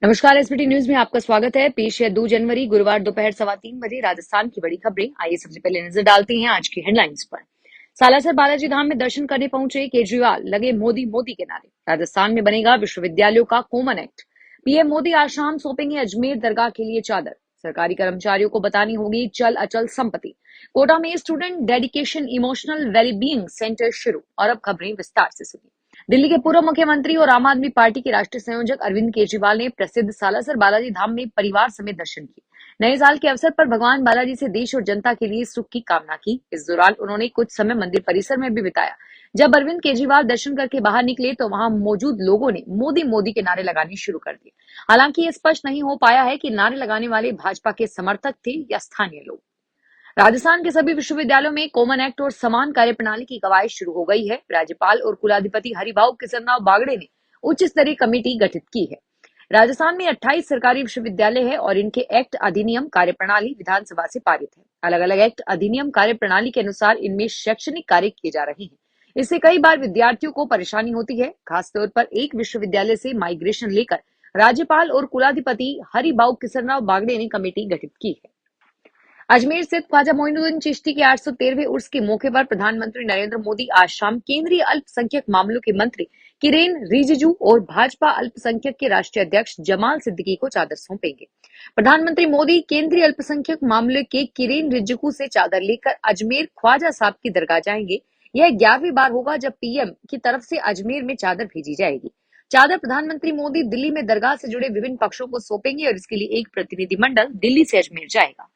नमस्कार। SBT news में आपका स्वागत है। पेश है 2 जनवरी गुरुवार दोपहर 3:15 राजस्थान की बड़ी खबरें। आइए सबसे पहले नजर डालते हैं आज की हेडलाइंस पर। सालासर बालाजी धाम में दर्शन करने पहुंचे केजरीवाल, लगे मोदी मोदी के नारे। राजस्थान में बनेगा विश्वविद्यालयों का कॉमन एक्ट। पीएम मोदी आज शाम सौंपेंगे अजमेर दरगाह के लिए चादर। सरकारी कर्मचारियों को बतानी होगी चल अचल संपत्ति। कोटा में student dedication emotional wellbeing centre शुरू। और अब खबरें विस्तार से सुनिए। दिल्ली के पूर्व मुख्यमंत्री और आम आदमी पार्टी के राष्ट्रीय संयोजक अरविंद केजरीवाल ने प्रसिद्ध सालासर बालाजी धाम में परिवार समेत दर्शन किए। नए साल के अवसर पर भगवान बालाजी से देश और जनता के लिए सुख की कामना की। इस दौरान उन्होंने कुछ समय मंदिर परिसर में भी बिताया। जब अरविंद केजरीवाल दर्शन करके बाहर निकले तो वहां मौजूद लोगों ने मोदी मोदी के नारे लगाने शुरू कर दिए। हालांकि ये स्पष्ट नहीं हो पाया है कि नारे लगाने वाले भाजपा के समर्थक थे या स्थानीय लोग। राजस्थान के सभी विश्वविद्यालयों में कॉमन एक्ट और समान कार्यप्रणाली की कवायद शुरू हो गई है। राज्यपाल और कुलाधिपति हरिभाऊ किशनराव बागड़े ने उच्च स्तरीय कमेटी गठित की है। राजस्थान में 28 सरकारी विश्वविद्यालय है और इनके एक्ट, अधिनियम, कार्यप्रणाली विधानसभा से पारित है। अलग अलग एक्ट, अधिनियम, कार्यप्रणाली के अनुसार इनमें शैक्षणिक कार्य किए जा रहे हैं। इससे कई बार विद्यार्थियों को परेशानी होती है। खासतौर पर एक विश्वविद्यालय से माइग्रेशन लेकर राज्यपाल और कुलाधिपति हरिभाऊ किशनराव बागड़े ने कमेटी गठित की है। अजमेर स्थित ख्वाजा मोइनुद्दीन चिश्ती के 813वें उर्स के मौके पर प्रधानमंत्री नरेंद्र मोदी आज शाम केंद्रीय अल्पसंख्यक मामलों के मंत्री किरेन रिजिजू और भाजपा अल्पसंख्यक के राष्ट्रीय अध्यक्ष जमाल सिद्दीकी को चादर सौंपेंगे। प्रधानमंत्री मोदी केंद्रीय अल्पसंख्यक मामले के किरेन रिजिजू से चादर लेकर अजमेर ख्वाजा साहब की दरगाह जाएंगे। यह 11वीं बार होगा जब पीएम की तरफ से अजमेर में चादर भेजी जाएगी। चादर प्रधानमंत्री मोदी दिल्ली में दरगाह से जुड़े विभिन्न पक्षों को सौंपेंगे और इसके लिए एक प्रतिनिधिमंडल दिल्ली से अजमेर जाएगा।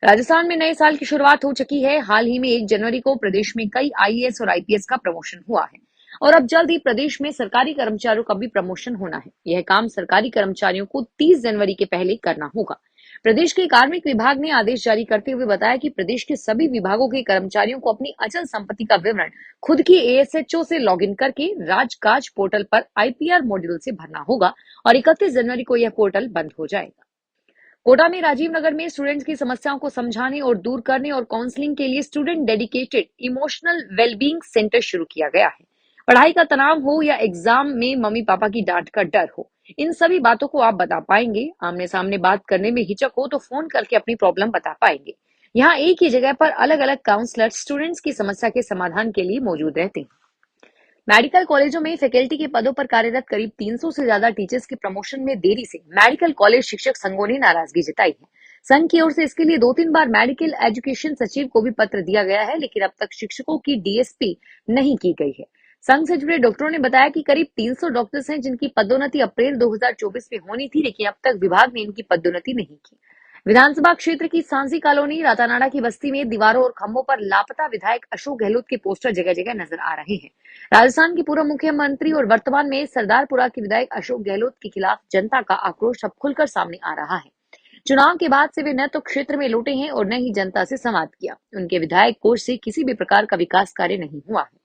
राजस्थान में नए साल की शुरुआत हो चुकी है। हाल ही में 1 जनवरी को प्रदेश में कई आईएएस और आईपीएस का प्रमोशन हुआ है और अब जल्द ही प्रदेश में सरकारी कर्मचारियों का भी प्रमोशन होना है। यह काम सरकारी कर्मचारियों को 30 जनवरी के पहले करना होगा। प्रदेश के कार्मिक विभाग ने आदेश जारी करते हुए बताया कि प्रदेश के सभी विभागों के कर्मचारियों को अपनी अचल संपत्ति का विवरण खुद की एएसएचओ से लॉगिन करके राजकाज पोर्टल पर आईपीआर मॉड्यूल से भरना होगा और 31 जनवरी को यह पोर्टल बंद हो जाएगा। कोटा में राजीव नगर में स्टूडेंट्स की समस्याओं को समझाने और दूर करने और काउंसलिंग के लिए student dedicated emotional wellbeing centre शुरू किया गया है। पढ़ाई का तनाव हो या एग्जाम में मम्मी पापा की डांट का डर हो, इन सभी बातों को आप बता पाएंगे। आमने सामने बात करने में हिचक हो तो फोन करके अपनी प्रॉब्लम बता पाएंगे। यहाँ एक ही जगह पर अलग अलग काउंसलर स्टूडेंट्स की समस्या के समाधान के लिए मौजूद रहते हैं। मेडिकल कॉलेजों में फैकल्टी के पदों पर कार्यरत करीब 300 से ज्यादा टीचर्स के प्रमोशन में देरी से मेडिकल कॉलेज शिक्षक संघों ने नाराजगी जताई है। संघ की ओर से इसके लिए 2-3 बार मेडिकल एजुकेशन सचिव को भी पत्र दिया गया है, लेकिन अब तक शिक्षकों की डीएसपी नहीं की गई है। संघ से जुड़े डॉक्टरों ने बताया कि करीब 300 डॉक्टर्स हैं जिनकी पदोन्नति अप्रैल 2024 में होनी थी, लेकिन अब तक विभाग ने इनकी पदोन्नति नहीं की। विधानसभा क्षेत्र की सांसी कॉलोनी रातानाडा की बस्ती में दीवारों और खंभों पर लापता विधायक अशोक गहलोत के पोस्टर जगह जगह नजर आ रहे हैं। राजस्थान के पूर्व मुख्यमंत्री और वर्तमान में सरदारपुरा के विधायक अशोक गहलोत के खिलाफ जनता का आक्रोश अब खुलकर सामने आ रहा है। चुनाव के बाद से वे न तो क्षेत्र में लौटे हैं और न ही जनता से संवाद किया। उनके विधायक कोष से किसी भी प्रकार का विकास कार्य नहीं हुआ है।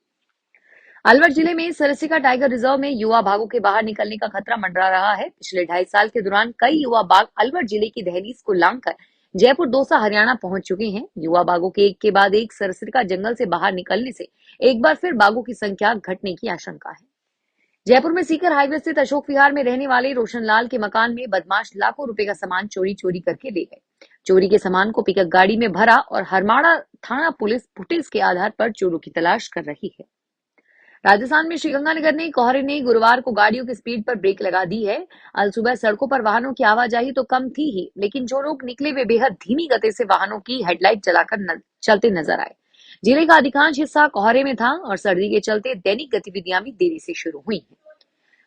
अलवर जिले में सरसिका टाइगर रिजर्व में युवा बाघों के बाहर निकलने का खतरा मंडरा रहा है। पिछले 2.5 साल के दौरान कई युवा बाघ अलवर जिले की दहलीज को लांघकर जयपुर दौसा हरियाणा पहुंच चुके हैं। युवा बाघों के एक के बाद एक सरसिका जंगल से बाहर निकलने से एक बार फिर बाघों की संख्या घटने की आशंका है। जयपुर में सीकर हाईवे स्थित अशोक विहार में रहने वाले रोशनलाल के मकान में बदमाश लाखों रुपए का सामान चोरी करके ले गए। चोरी के सामान को पिकअप गाड़ी में भरा और हरमाड़ा थाना पुलिस फुटेज के आधार पर चोरों की तलाश कर रही है। राजस्थान में श्रीगंगानगर में कोहरे ने गुरुवार को गाड़ियों की स्पीड पर ब्रेक लगा दी है। आज सुबह सड़कों पर वाहनों की आवाजाही तो कम थी ही, लेकिन जो लोग निकले वे बेहद धीमी गति से वाहनों की हेडलाइट जलाकर चलते नजर आए। जिले का अधिकांश हिस्सा कोहरे में था और सर्दी के चलते दैनिक गतिविधियां भी देरी से शुरू हुई हैं।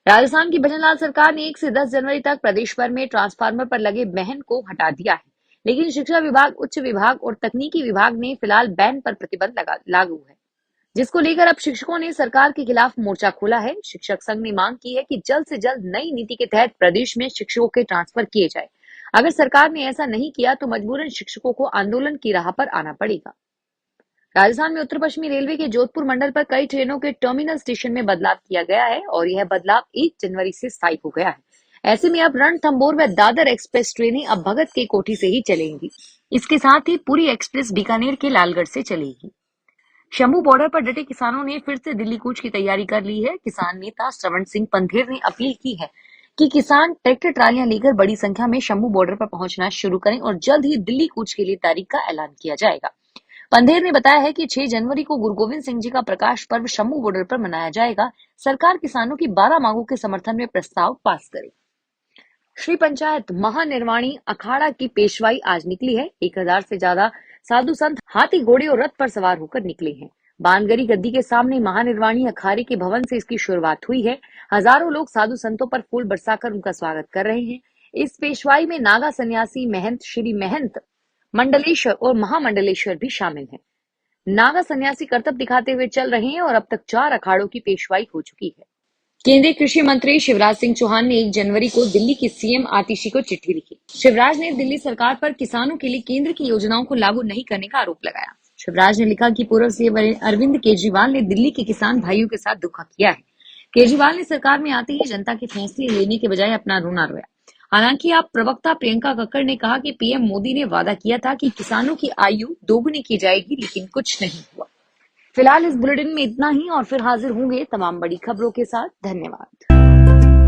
राजस्थान की भजनलाल सरकार ने 1 से 10 जनवरी तक प्रदेश भर में ट्रांसफार्मर पर लगे बैन को हटा दिया है, लेकिन शिक्षा विभाग, उच्च विभाग और तकनीकी विभाग ने फिलहाल बैन पर प्रतिबंध लागू है, जिसको लेकर अब शिक्षकों ने सरकार के खिलाफ मोर्चा खोला है। शिक्षक संघ ने मांग की है कि जल्द से जल्द नई नीति के तहत प्रदेश में शिक्षकों के ट्रांसफर किए जाए। अगर सरकार ने ऐसा नहीं किया तो मजबूरन शिक्षकों को आंदोलन की राह पर आना पड़ेगा। राजस्थान में उत्तर पश्चिमी रेलवे के जोधपुर मंडल पर कई ट्रेनों के टर्मिनल स्टेशन में बदलाव किया गया है और यह बदलाव 1 जनवरी से स्थायी हो गया है। ऐसे में अब रणथंभौर व दादर एक्सप्रेस ट्रेनें अब भगत के कोठी से ही चलेंगी। इसके साथ ही पूरी एक्सप्रेस बीकानेर के लालगढ़ से चलेगी। शंभू बॉर्डर पर डटे किसानों ने फिर से दिल्ली कूच की तैयारी कर ली है। किसान नेता श्रवण सिंह पंधेर ने अपील की है कि किसान ट्रैक्टर ट्रालियां लेकर बड़ी संख्या में शंभू बॉर्डर पर पहुंचना शुरू करें और जल्द ही दिल्ली कूच के लिए तारीख का ऐलान किया जाएगा। पंधेर ने बताया है कि 6 जनवरी को गुरु गोविंद सिंह जी का प्रकाश पर्व शंभू बॉर्डर पर मनाया जाएगा। सरकार किसानों की 12 मांगों के समर्थन में प्रस्ताव पास करेगी। श्री पंचायत महानिर्वाणी अखाड़ा की पेशवाई आज निकली है। 1000 से ज्यादा साधु संत हाथी घोड़े और रथ पर सवार होकर निकले हैं। बानगरी गद्दी के सामने महानिर्वाणी अखाड़े के भवन से इसकी शुरुआत हुई है। हजारों लोग साधु संतों पर फूल बरसाकर उनका स्वागत कर रहे हैं। इस पेशवाई में नागा सन्यासी महंत श्री महंत मंडलेश्वर और महामंडलेश्वर भी शामिल हैं। नागा सन्यासी करतब दिखाते हुए चल रहे हैं और अब तक 4 अखाड़ों की पेशवाई हो चुकी है। केंद्रीय कृषि मंत्री शिवराज सिंह चौहान ने 1 जनवरी को दिल्ली की सीएम आतिशी को चिट्ठी लिखी। शिवराज ने दिल्ली सरकार पर किसानों के लिए केंद्र की योजनाओं को लागू नहीं करने का आरोप लगाया। शिवराज ने लिखा कि पूर्व सीएम अरविंद केजरीवाल ने दिल्ली के किसान भाइयों के साथ धोखा किया है। केजरीवाल ने सरकार में आते ही जनता के फैसले लेने के बजाय अपना रोना रोया। हालांकि आप प्रवक्ता प्रियंका कक्कड़ ने कहा कि पीएम मोदी ने वादा किया था कि किसानों की आयु दोगुनी की जाएगी, लेकिन कुछ नहीं हुआ। फिलहाल इस बुलेटिन में इतना ही और फिर हाजिर होंगे तमाम बड़ी खबरों के साथ। धन्यवाद।